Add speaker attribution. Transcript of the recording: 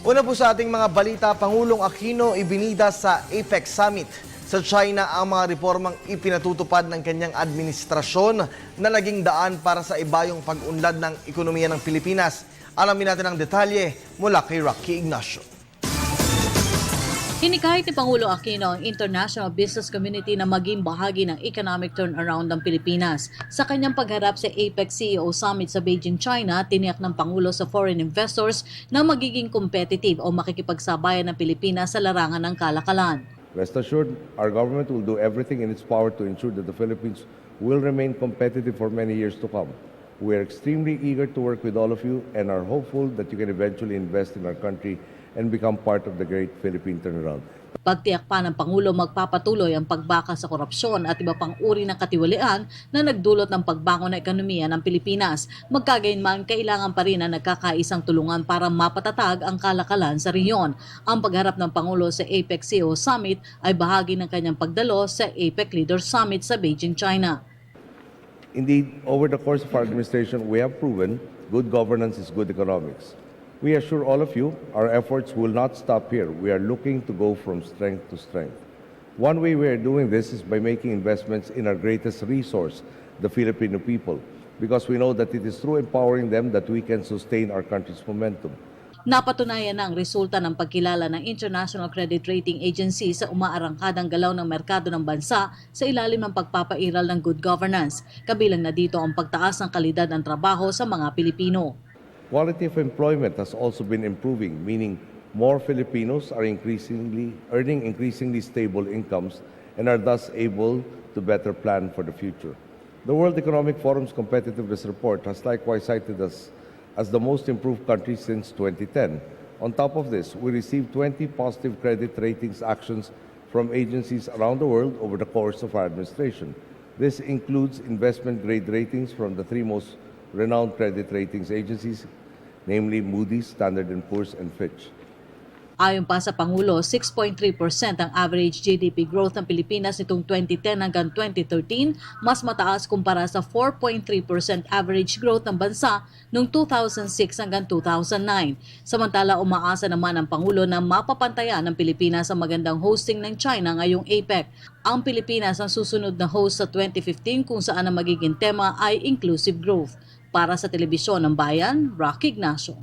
Speaker 1: Una po sa ating mga balita, Pangulong Aquino ibinida sa APEC Summit. Sa China ang mga reformang ipinatutupad ng kanyang administrasyon na naging daan para sa ibayong pag-unlad ng ekonomiya ng Pilipinas. Alamin natin ang detalye mula kay Rocky Ignacio.
Speaker 2: Hinikayat ni Pangulo Aquino ang international business community na maging bahagi ng economic turnaround ng Pilipinas. Sa kanyang pagharap sa APEC CEO Summit sa Beijing, China, tiniyak ng Pangulo sa foreign investors na magiging competitive o makikipagsabayan ng Pilipinas sa larangan ng kalakalan.
Speaker 3: Rest assured, our government will do everything in its power to ensure that the Philippines will remain competitive for many years to come. We are extremely eager to work with all of you and are hopeful that you can eventually invest in our country and become part of the great Philippine turnaround.
Speaker 2: Pagtiyak pa ng Pangulo magpapatuloy ang pagbaka sa korupsyon at iba pang uri ng katiwalian na nagdulot ng pagbangon ng ekonomiya ng Pilipinas. Magkagayon kailangan pa rin na nagkakaisang tulungan para mapatatag ang kalakalan sa rehiyon. Ang pagharap ng Pangulo sa APEC CEO Summit ay bahagi ng kanyang pagdalo sa APEC Leaders Summit sa Beijing, China.
Speaker 3: Indeed, over the course of our administration, we have proven good governance is good economics. We assure all of you, our efforts will not stop here. We are looking to go from strength to strength. One way we are doing this is by making investments in our greatest resource, the Filipino people, because we know that it is through empowering them that we can sustain our country's momentum.
Speaker 2: Napatunayan na ang resulta ng pagkilala ng International Credit Rating Agency sa umaarangkadang galaw ng merkado ng bansa sa ilalim ng pagpapairal ng good governance. Kabilang na dito ang pagtaas ng kalidad ng trabaho sa mga Pilipino.
Speaker 3: Quality of employment has also been improving, meaning more Filipinos are earning increasingly stable incomes and are thus able to better plan for the future. The World Economic Forum's competitiveness report has likewise cited us as the most improved country since 2010. On top of this, we received 20 positive credit ratings actions from agencies around the world over the course of our administration. This includes investment-grade ratings from the three most renowned credit ratings agencies, namely Moody's, Standard & Poor's, and Fitch.
Speaker 2: Ayon pa sa Pangulo, 6.3% ang average GDP growth ng Pilipinas nitong 2010 hanggang 2013, mas mataas kumpara sa 4.3% average growth ng bansa noong 2006 hanggang 2009. Samantala, umaasa naman ang Pangulo na mapapantayan ng Pilipinas ang magandang hosting ng China ngayong APEC. Ang Pilipinas ang susunod na host sa 2015 kung saan ang magiging tema ay inclusive growth. Para sa Telebisyon ng Bayan, Rocky Ignacio.